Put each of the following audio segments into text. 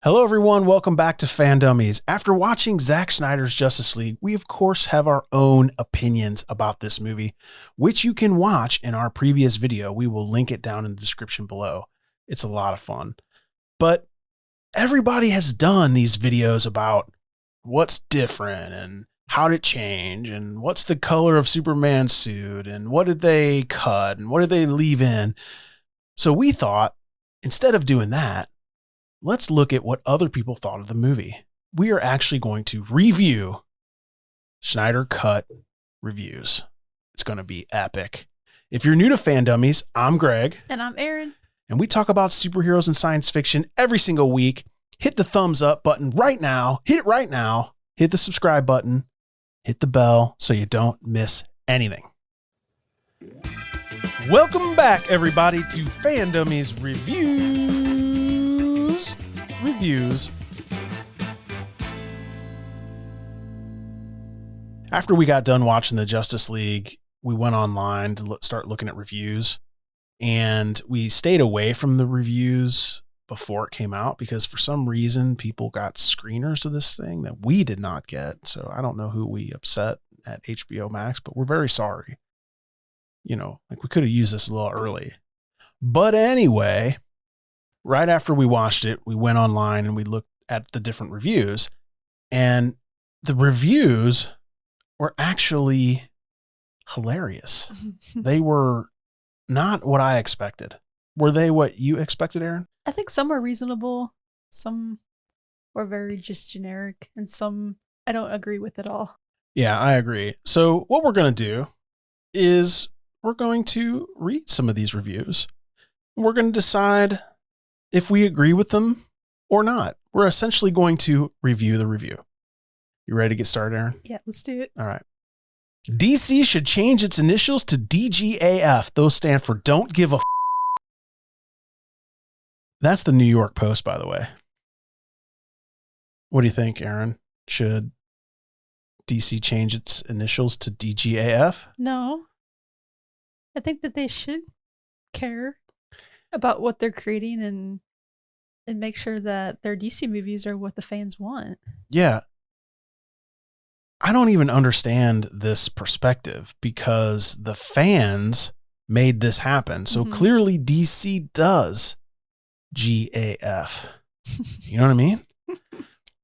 Hello, everyone. Welcome back to Fan Dummies. After watching Zack Snyder's Justice League, we of course have our own opinions about this movie, which you can watch in our previous video. We will link it down in the description below. It's a lot of fun. But everybody has done these videos about what's different and how did it change and what's the color of Superman's suit and what did they cut and what did they leave in. So we thought, instead of doing that, let's look at what other people thought of the movie. We are actually going to review Snyder Cut reviews. It's going to be epic. If you're new to Fan Dummies, I'm Greg. And I'm Erin. And we talk about superheroes and science fiction every single week. Hit the thumbs up button right now. Hit it right now. Hit the subscribe button. Hit the bell so you don't miss anything. Welcome back, everybody, to Fan Dummies Reviews. After we got done watching the Justice League, we went online to start looking at reviews, and we stayed away from the reviews before it came out because for some reason people got screeners of this thing that we did not get. So I don't know who we upset at HBO Max, but we're very sorry. You know, like we could have used this a little early. But anyway, right after we watched it, we went online and we looked at the different reviews, and the reviews were actually hilarious. They were not what I expected. Were they what you expected, Erin? I think some are reasonable. Some were very just generic, and some I don't agree with at all. Yeah, I agree. So what we're going to do is we're going to read some of these reviews. We're going to decide if we agree with them or not. We're essentially going to review the review. You ready to get started, Erin? Yeah, let's do it. All right. DC should change its initials to DGAF. Those stand for Don't Give a F. That's the New York Post, by the way. What do you think, Erin? Should DC change its initials to DGAF? No. I think that they should care about what they're creating and make sure that their DC movies are what the fans want. Yeah. I don't even understand this perspective because the fans made this happen. So clearly DC does GAF. You know what I mean?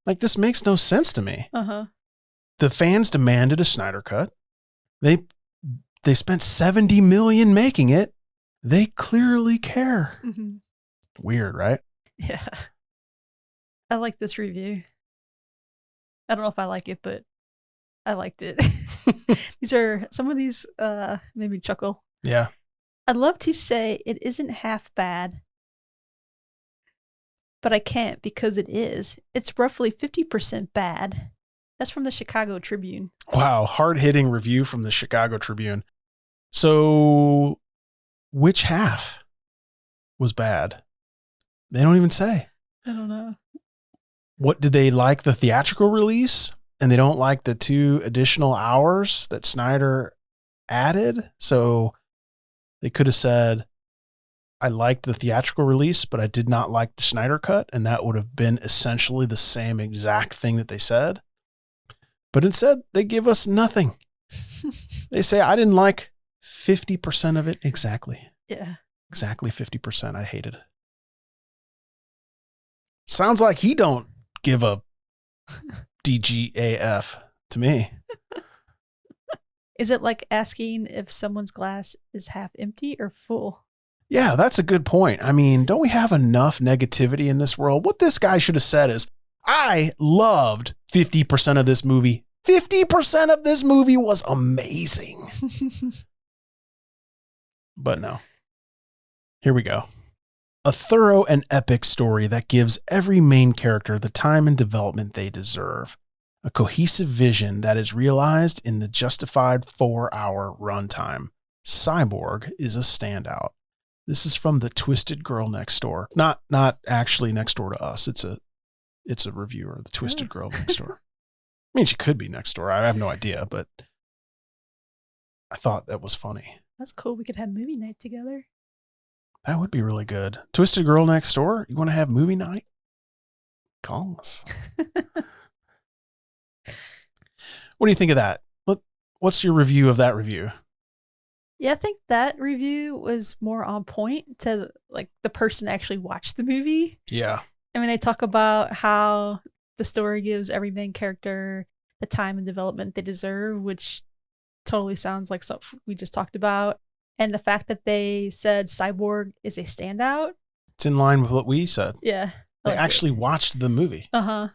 Like, this makes no sense to me. The fans demanded a Snyder Cut. They spent $70 million making it. They clearly care. Weird, right? Yeah. I like this review. I don't know if I like it, but I liked it. Some of these made me chuckle. Yeah. I'd love to say it isn't half bad, but I can't because it is. It's roughly 50% bad. That's from the Chicago Tribune. Wow. Hard-hitting review from the Chicago Tribune. So which half was bad? They don't even say. I don't know. What did they like the theatrical release? And they don't like the 2 additional hours that Snyder added. So they could have said, I liked the theatrical release, but I did not like the Snyder Cut. And that would have been essentially the same exact thing that they said. But instead, they give us nothing. They say, I didn't like 50% of it exactly. Yeah. Exactly 50%. I hated it. Sounds like he don't give a DGAF to me. Is it like asking if someone's glass is half empty or full? Yeah, that's a good point. I mean, don't we have enough negativity in this world? What this guy should have said is, I loved 50% of this movie. 50% of this movie was amazing. But no. Here we go. A thorough and epic story that gives every main character the time and development they deserve. A cohesive vision that is realized in the justified 4-hour runtime. Cyborg is a standout. This is from the Twisted Girl Next Door. Not actually next door to us. It's a reviewer, the Twisted Girl Next Door. I mean, she could be next door. I have no idea, but I thought that was funny. That's cool. We could have movie night together. That would be really good. Twisted Girl Next Door? You want to have movie night? call us. What do you think of that? What's your review of that review? Yeah, I think that review was more on point to like the person actually watched the movie. Yeah. I mean, they talk about how the story gives every main character the time and development they deserve, which totally sounds like stuff we just talked about. And the fact that they said Cyborg is a standout. It's in line with what we said. Yeah. They actually watched the movie. Uh-huh.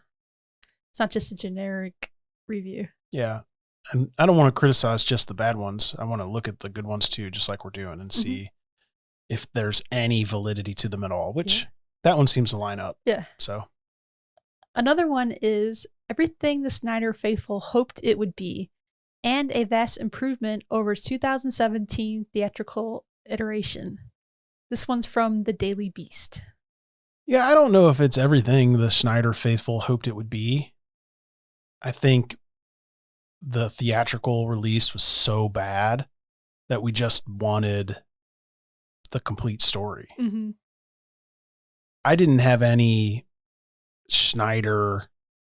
It's not just a generic review. Yeah. And I don't want to criticize just the bad ones. I want to look at the good ones too, just like we're doing, and see if there's any validity to them at all, which that one seems to line up. Yeah. So another one is everything the Snyder faithful hoped it would be, and a vast improvement over its 2017 theatrical iteration. This one's from the Daily Beast. Yeah, I don't know if it's everything the Snyder faithful hoped it would be. I think the theatrical release was so bad that we just wanted the complete story. Mm-hmm. I didn't have any Snyder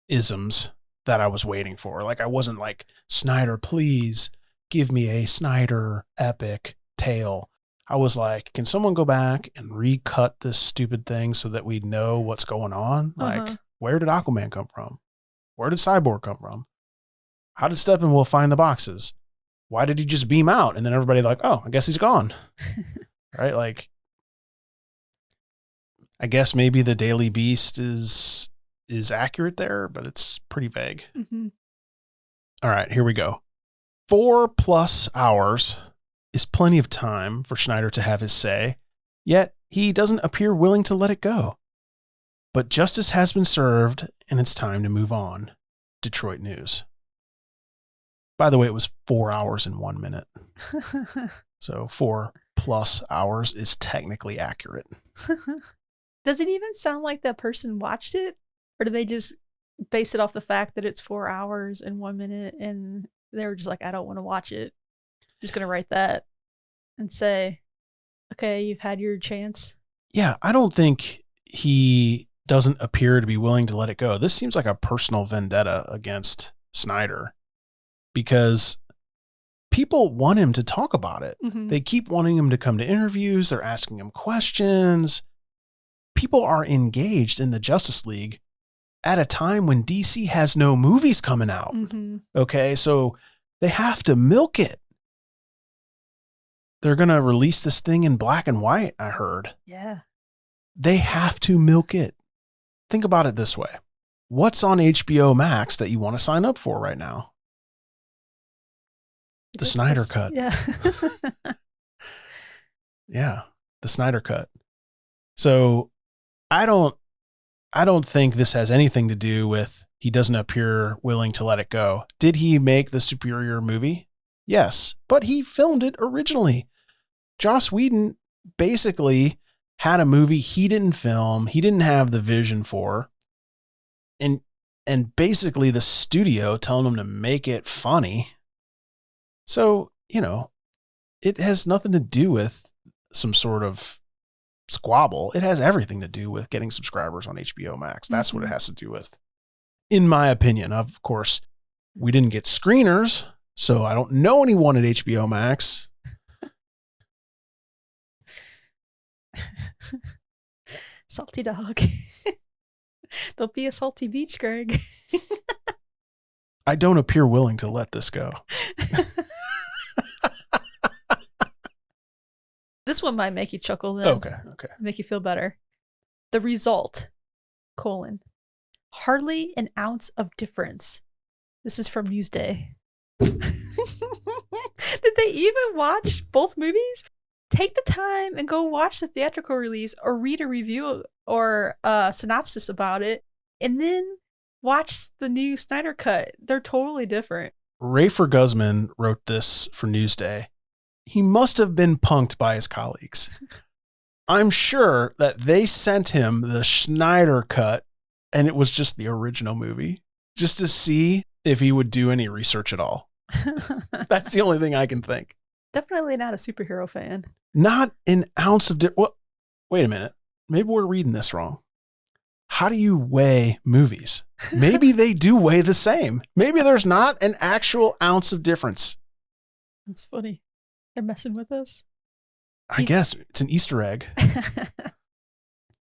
isms that I was waiting for. Like, I wasn't like, Snyder, please give me a Snyder epic tale. I was like, can someone go back and recut this stupid thing so that we know what's going on? Like, where did Aquaman come from? Where did Cyborg come from? How did Steppenwolf find the boxes? Why did he just beam out? And then everybody like, oh, I guess he's gone. Right? Like, I guess maybe the Daily Beast is accurate there, but it's pretty vague. Mm-hmm. All right, here we go. 4+ hours is plenty of time for Snyder to have his say, yet he doesn't appear willing to let it go. But justice has been served, and it's time to move on. Detroit News. By the way, it was 4 hours and 1 minute. So 4+ hours is technically accurate. Does it even sound like that person watched it? Or do they just base it off the fact that it's 4 hours and 1 minute and they were just like, I don't want to watch it. I'm just going to write that and say, okay, you've had your chance. Yeah, I don't think he doesn't appear to be willing to let it go. This seems like a personal vendetta against Snyder because people want him to talk about it. Mm-hmm. They keep wanting him to come to interviews. They're asking him questions. People are engaged in the Justice League at a time when DC has no movies coming out. Mm-hmm. Okay, so they have to milk it. They're going to release this thing in black and white, I heard. Yeah. They have to milk it. Think about it this way. What's on HBO Max that you want to sign up for right now? The Snyder Cut. Yeah. Yeah, the Snyder Cut. So I don't think this has anything to do with he doesn't appear willing to let it go. Did he make the superior movie? Yes, but he filmed it originally. Joss Whedon basically had a movie he didn't film, he didn't have the vision for, and basically the studio telling him to make it funny. So, it has nothing to do with some sort of squabble. It has everything to do with getting subscribers on HBO Max. That's what it has to do with, in my opinion. Of course, we didn't get screeners, so I don't know anyone at HBO Max. Salty dog. Don't be a salty beach, Greg. I don't appear willing to let this go. This one might make you chuckle then. Okay. Make you feel better. The result, : hardly an ounce of difference. This is from Newsday. Did they even watch both movies? Take the time and go watch the theatrical release or read a review or a synopsis about it, and then watch the new Snyder Cut. They're totally different. Rafer Guzman wrote this for Newsday. He must have been punked by his colleagues. I'm sure that they sent him the Snyder Cut and it was just the original movie just to see if he would do any research at all. That's the only thing I can think. Definitely not a superhero fan. Not an ounce of... Well, wait a minute. Maybe we're reading this wrong. how do you weigh movies? Maybe they do weigh the same. Maybe there's not an actual ounce of difference. That's funny. They're messing with us. I guess it's an Easter egg.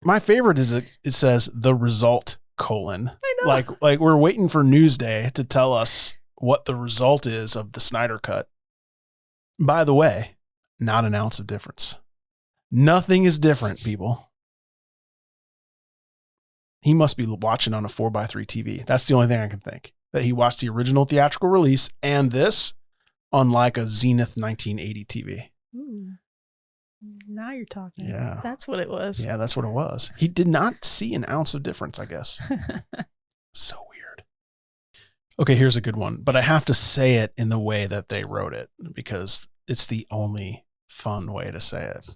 My favorite is it says the result : I know. like we're waiting for Newsday to tell us what the result is of the Snyder Cut. By the way, not an ounce of difference. Nothing is different, people. He must be watching on a 4x3 TV. That's the only thing I can think. That he watched the original theatrical release and this on like a Zenith 1980 TV. Ooh. Now you're talking. Yeah. That's what it was. Yeah, that's what it was. He did not see an ounce of difference, I guess. So weird. Okay, here's a good one, but I have to say it in the way that they wrote it because it's the only fun way to say it.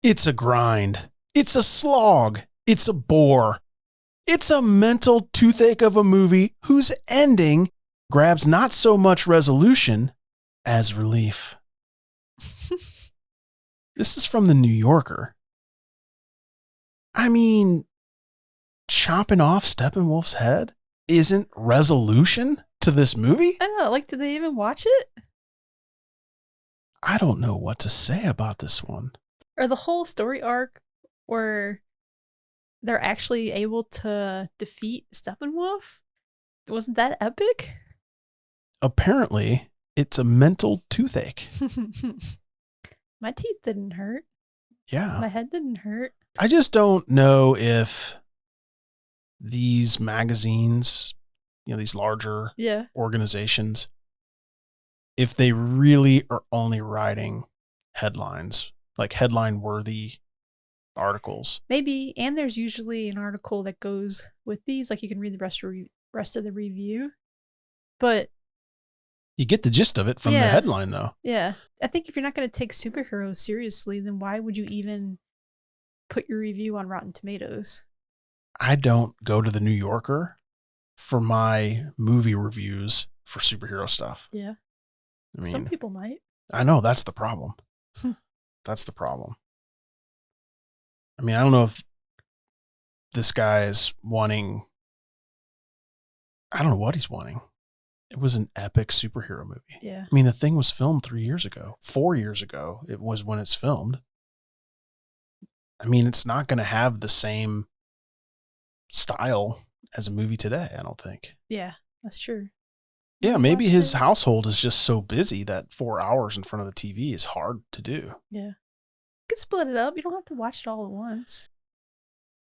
It's a grind. It's a slog. It's a bore. It's a mental toothache of a movie whose ending grabs not so much resolution as relief. This is from the New Yorker. I mean, chopping off Steppenwolf's head isn't resolution to this movie? I know. Like, did they even watch it? I don't know what to say about this one. Or the whole story arc where they're actually able to defeat Steppenwolf? Wasn't that epic? Apparently, it's a mental toothache. My teeth didn't hurt. Yeah. My head didn't hurt. I just don't know if these magazines, these larger organizations, if they really are only writing headlines, like headline-worthy articles. Maybe, and there's usually an article that goes with these, like you can read the rest of the review. But you get the gist of it from the headline, though. Yeah. I think if you're not going to take superheroes seriously, then why would you even put your review on Rotten Tomatoes? I don't go to the New Yorker for my movie reviews for superhero stuff. Yeah. I mean, some people might. I know that's the problem. That's the problem. I mean, I don't know if this guy is wanting, I don't know what he's wanting. It was an epic superhero movie. Yeah. I mean, the thing was filmed 4 years ago. It was when it's filmed. I mean, it's not going to have the same style as a movie today, I don't think. Yeah, that's true. Yeah, maybe his household is just so busy that 4 hours in front of the TV is hard to do. Yeah. You could split it up. You don't have to watch it all at once.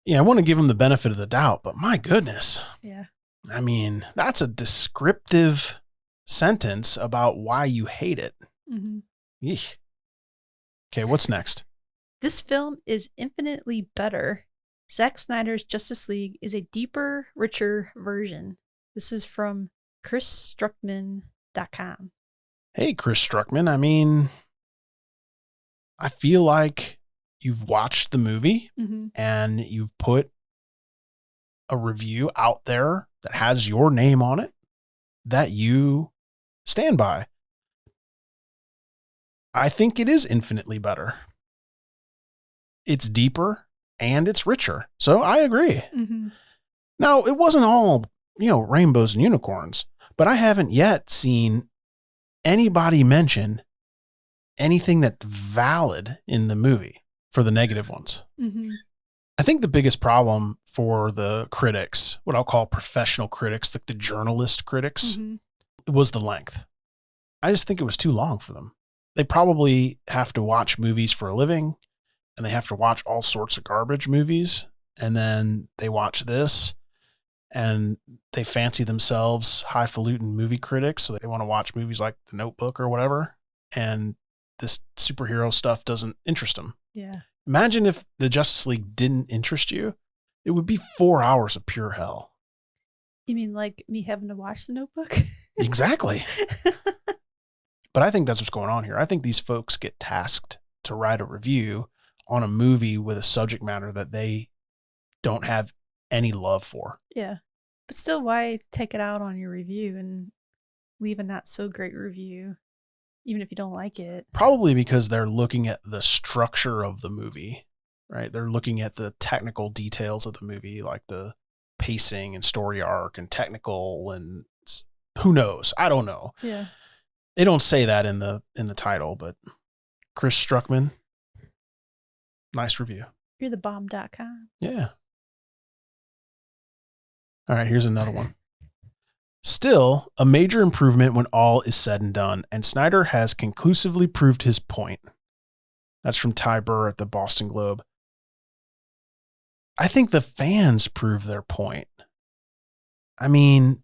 Yeah, I want to give him the benefit of the doubt, but my goodness. Yeah. I mean, that's a descriptive sentence about why you hate it. Mm-hmm. Eesh. Okay, what's next? This film is infinitely better. Zack Snyder's Justice League is a deeper, richer version. This is from chrisstruckman.com. Hey, Chris Struckman. I mean, I feel like you've watched the movie and you've put a review out there that has your name on it that you stand by. I think it is infinitely better. It's deeper and it's richer. So I agree. Mm-hmm. Now, it wasn't all, rainbows and unicorns, but I haven't yet seen anybody mention anything that's valid in the movie for the negative ones. Mm-hmm. I think the biggest problem for the critics, what I'll call professional critics, like the journalist critics, was the length. I just think it was too long for them. They probably have to watch movies for a living and they have to watch all sorts of garbage movies. And then they watch this and they fancy themselves highfalutin movie critics. So they want to watch movies like The Notebook or whatever. And this superhero stuff doesn't interest them. Yeah. Imagine if the Justice League didn't interest you. It would be 4 hours of pure hell. You mean like me having to watch The Notebook? Exactly. But I think that's what's going on here. I think these folks get tasked to write a review on a movie with a subject matter that they don't have any love for. Yeah. But still, why take it out on your review and leave a not so great review, even if you don't like it? Probably because they're looking at the structure of the movie right? They're looking at the technical details of the movie, like the pacing and story arc and technical and who knows? I don't know. Yeah. They don't say that in the title, but Chris Struckman, nice review. You're the bomb.com. Yeah. All right, here's another one. Still, a major improvement when all is said and done, and Snyder has conclusively proved his point. That's from Ty Burr at the Boston Globe. I think the fans prove their point. I mean,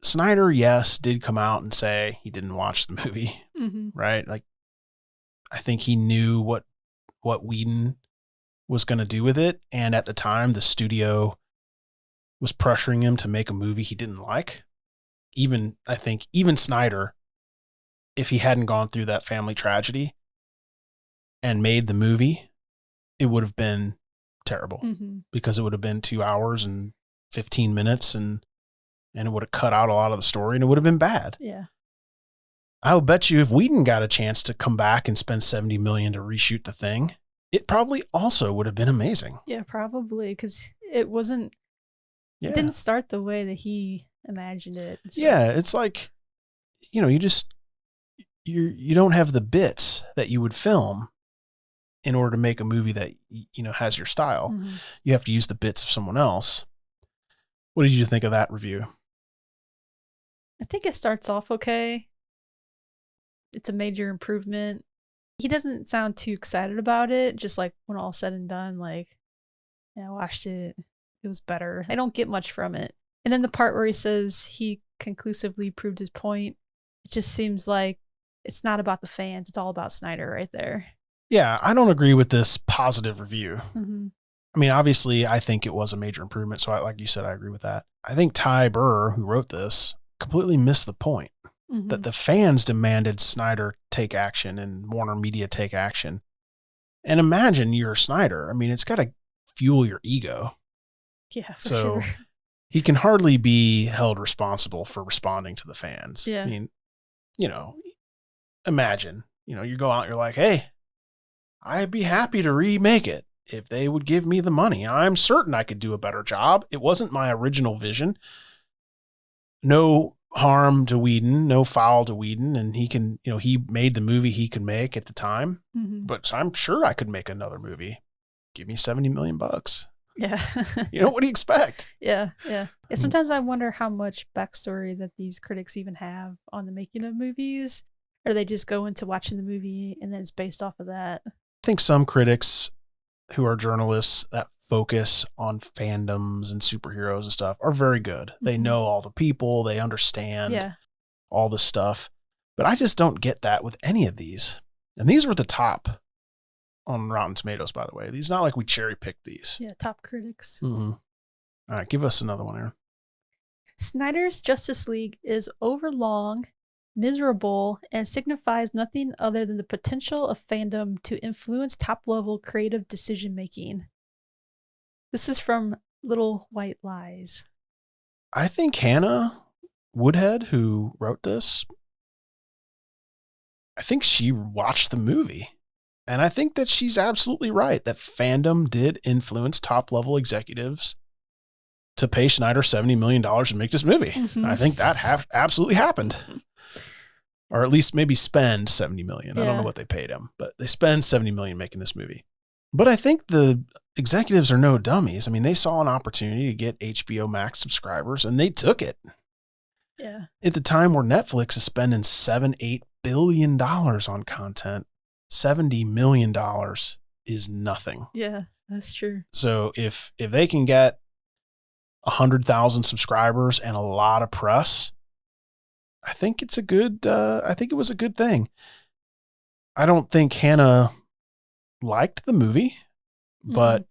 Snyder, yes, did come out and say he didn't watch the movie, right? Like, I think he knew what Whedon was going to do with it. And at the time, the studio was pressuring him to make a movie he didn't like. I think even Snyder, if he hadn't gone through that family tragedy and made the movie, it would have been terrible because it would have been 2 hours and 15 minutes and it would have cut out a lot of the story and it would have been bad. Yeah. I would bet you if Whedon got a chance to come back and spend $70 million to reshoot the thing, it probably also would have been amazing. Yeah, probably, because it wasn't. Yeah. It didn't start the way that he imagined it. So. Yeah, it's like, you you don't have the bits that you would film in order to make a movie that has your style. You have to use the bits of someone else. What did you think of that review? I think it starts off okay. It's a major improvement. He doesn't sound too excited about it, just like when all's said and done, like, I watched it, it was better. I don't get much from it. And then the part where he says he conclusively proved his point, it just seems like it's not about the fans, it's all about Snyder right there. Yeah, I don't agree with this positive review. I mean, obviously, I think it was a major improvement, so like you said, I agree with that. I think Ty Burr, who wrote this, completely missed the point. That the fans demanded Snyder take action and Warner Media take action. And imagine you're Snyder. I mean, it's got to fuel your ego. Yeah, for sure. He can hardly be held responsible for responding to the fans. Yeah. I mean, imagine, you go out, you're like, hey, I'd be happy to remake it if they would give me the money. I'm certain I could do a better job. It wasn't my original vision. No harm to Whedon, no foul to Whedon, and he can, he made the movie he could make at the time, but I'm sure I could make another movie. Give me $70 million. Yeah. What do you expect? Yeah. Sometimes I wonder how much backstory that these critics even have on the making of movies, or they just go into watching the movie and then it's based off of that. I think some critics who are journalists that focus on fandoms and superheroes and stuff are very good. They know all the people, they understand all the stuff, but I just don't get that with any of these. And these were the top on Rotten Tomatoes, by the way. These not like we cherry picked these. Yeah, top critics. All right, give us another one, Erin. Snyder's Justice League is overlong, miserable, and signifies nothing other than the potential of fandom to influence top-level creative decision-making. This is from Little White Lies. I think Hannah Woodhead, who wrote this, I think she watched the movie. And I think that she's absolutely right that fandom did influence top-level executives to pay Snyder $70 million to make this movie. I think that absolutely happened. Or at least maybe spend $70 million. I don't know what they paid him, but they spend $70 million making this movie. But I think the executives are no dummies. I mean, they saw an opportunity to get HBO Max subscribers and they took it. Yeah. At the time where Netflix is spending $7-8 billion on content, $70 million is nothing. Yeah, that's true. So if they can get 100,000 subscribers and a lot of press, I think it's a good, I think it was a good thing. I don't think Hannah liked the movie, but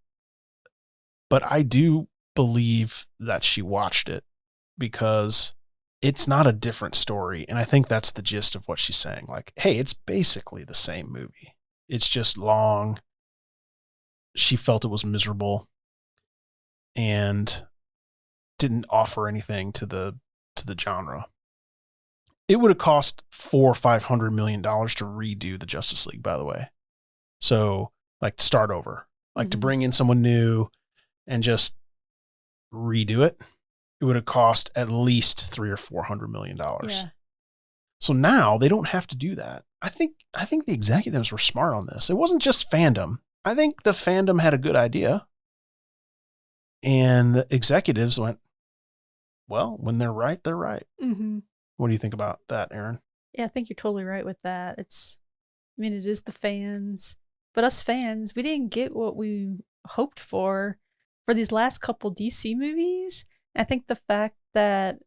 I do believe that she watched it because it's not a different story. And I think that's the gist of what she's saying. Like, hey, it's basically the same movie. It's just long. She felt it was miserable and didn't offer anything to the genre. It would have cost $400 or $500 million to redo the Justice League, by the way. So, like, start over. like to bring in someone new and just redo it, it would have cost at least $300 or $400 million. Yeah. So now they don't have to do that. I think the executives were smart on this. It wasn't just fandom. I think the fandom had a good idea. And the executives went, well, when they're right, they're right. Mm-hmm. What do you think about that, Erin? Yeah, I think you're totally right with that. It is the fans. But us fans, we didn't get what we hoped for these last couple DC movies. I think the fact that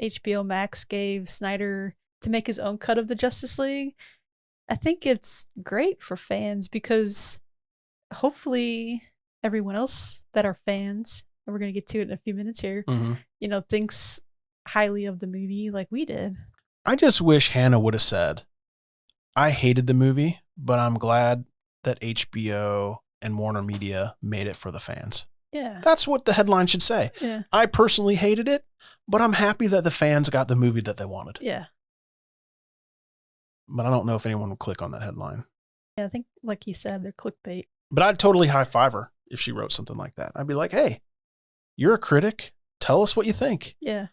HBO Max gave Snyder to make his own cut of the Justice League, I think it's great for fans because hopefully everyone else that are fans, and we're going to get to it in a few minutes here, thinks highly of the movie like we did. I just wish Hannah would have said, I hated the movie, but I'm glad that HBO and Warner Media made it for the fans. Yeah. That's what the headline should say. Yeah. I personally hated it, but I'm happy that the fans got the movie that they wanted. Yeah. But I don't know if anyone would click on that headline. Yeah, I think, like he said, they're clickbait. But I'd totally high-five her if she wrote something like that. I'd be like, hey, you're a critic. Tell us what you think. Yeah.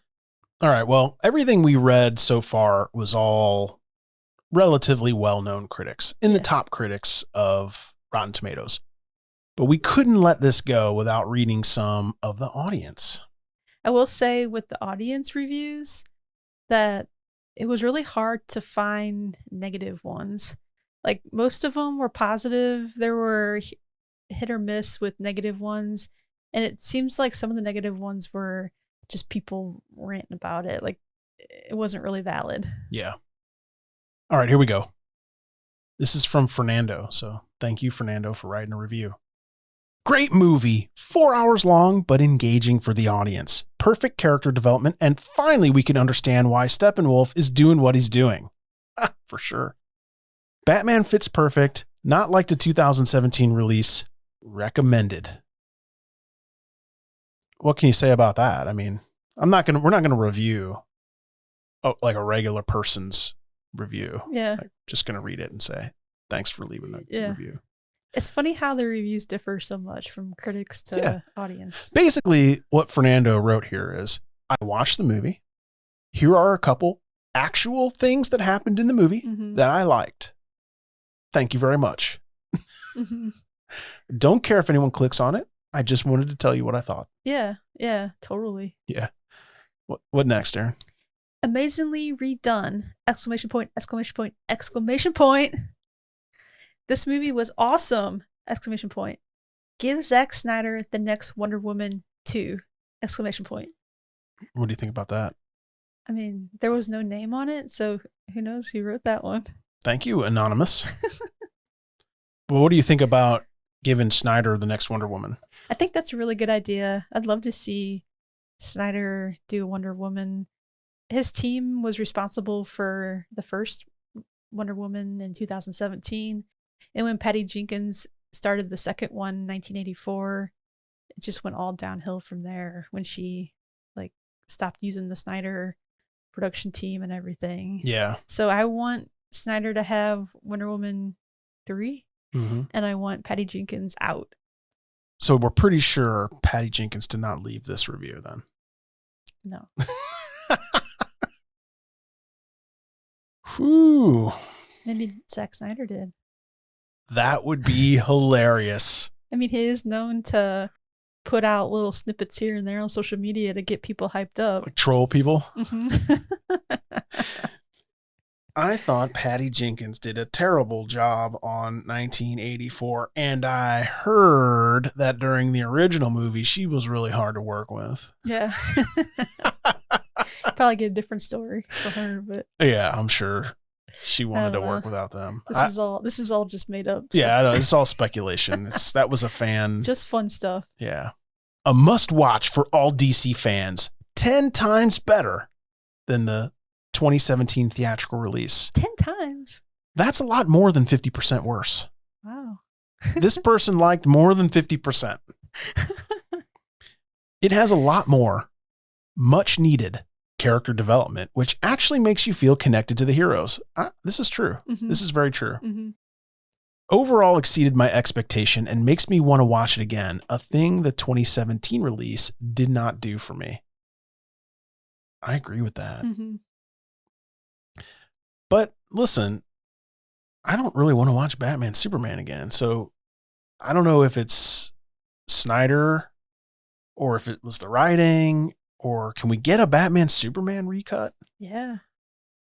All right. Well, everything we read so far was all relatively well-known critics, in the top critics of Rotten Tomatoes. But we couldn't let this go without reading some of the audience. I will say with the audience reviews that it was really hard to find negative ones. Like most of them were positive. There were hit or miss with negative ones. And it seems like some of the negative ones were just people ranting about it. Like it wasn't really valid. Yeah. All right, here we go. This is from Fernando. So thank you, Fernando, for writing a review. Great movie, 4 hours long, but engaging for the audience. Perfect character development, and finally we can understand why Steppenwolf is doing what he's doing. For sure. Batman fits perfect, not like the 2017 release. Recommended. What can you say about that? I mean, we're not gonna review like a regular person's review. Yeah. I'm just gonna read it and say, thanks for leaving a review. It's funny how the reviews differ so much from critics to audience. Basically, what Fernando wrote here is, I watched the movie. Here are a couple actual things that happened in the movie that I liked. Thank you very much. Don't care if anyone clicks on it. I just wanted to tell you what I thought. Yeah, totally. Yeah. What next, Erin? Amazingly redone! Exclamation point, exclamation point, exclamation point. This movie was awesome! Exclamation point. Give Zack Snyder the next Wonder Woman 2! Exclamation point. What do you think about that? I mean, there was no name on it, so who knows who wrote that one. Thank you, Anonymous. Well, what do you think about giving Snyder the next Wonder Woman? I think that's a really good idea. I'd love to see Snyder do Wonder Woman. His team was responsible for the first Wonder Woman in 2017. And when Patty Jenkins started the second one in 1984, it just went all downhill from there when she stopped using the Snyder production team and everything. Yeah. So I want Snyder to have Wonder Woman 3 and I want Patty Jenkins out. So we're pretty sure Patty Jenkins did not leave this review then. No. Whew. Maybe Zack Snyder did. That would be hilarious. I mean, he is known to put out little snippets here and there on social media to get people hyped up. Like troll people. I thought Patty Jenkins did a terrible job on 1984, and I heard that during the original movie, she was really hard to work with. Yeah. Probably get a different story for her, but yeah, I'm sure she wanted to work without them. This is all just made up. So. Yeah, I know, it's all speculation. That was a fan. Just fun stuff. Yeah. A must watch for all DC fans. 10 times better than the 2017 theatrical release. 10 times? That's a lot more than 50% worse. Wow. This person liked more than 50%. It has a lot more much needed character development, which actually makes you feel connected to the heroes. This is true. This is very true. overall exceeded my expectation and makes me want to watch it again, a thing the 2017 release did not do for me. I agree with that. Mm-hmm. But listen, I don't really want to watch Batman Superman again. So I don't know if it's Snyder or if it was the writing, or can we get a Batman Superman recut? Yeah.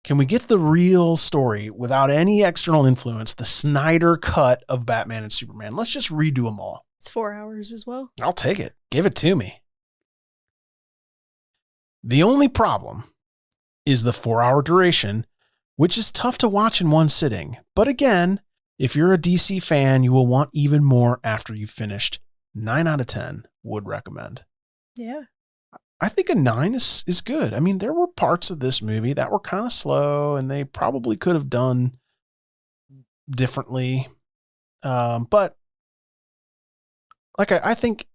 Can we get the real story without any external influence, the Snyder cut of Batman and Superman? Let's just redo them all. It's 4 hours as well. I'll take it. Give it to me. The only problem is the 4-hour duration, which is tough to watch in one sitting. But again, if you're a DC fan, you will want even more after you've finished. 9 out of 10 would recommend. Yeah. I think a 9 is good. I mean, there were parts of this movie that were kind of slow and they probably could have done differently. But like, I think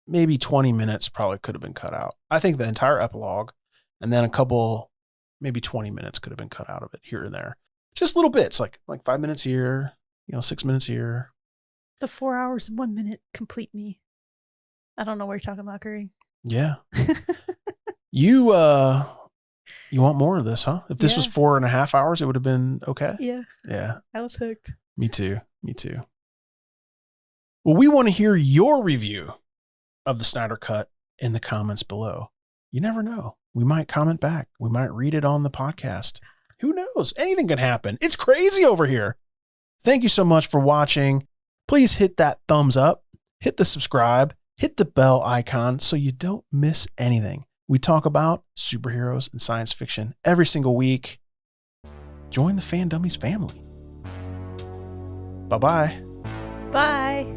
maybe 20 minutes probably could have been cut out. I think the entire epilogue and then a couple, maybe 20 minutes could have been cut out of it here and there. Just little bits, like 5 minutes here, 6 minutes here. The 4 hours, 1 minute complete me. I don't know what you're talking about, Curry. Yeah. You want more of this, huh? If this was 4.5 hours, it would have been okay. Yeah. Yeah. I was hooked. Me too. Well, we want to hear your review of the Snyder Cut in the comments below. You never know. We might comment back. We might read it on the podcast. Who knows? Anything can happen. It's crazy over here. Thank you so much for watching. Please hit that thumbs up, hit the subscribe, hit the bell icon so you don't miss anything. We talk about superheroes and science fiction every single week. Join the Fan Dummies family. Bye-bye. Bye.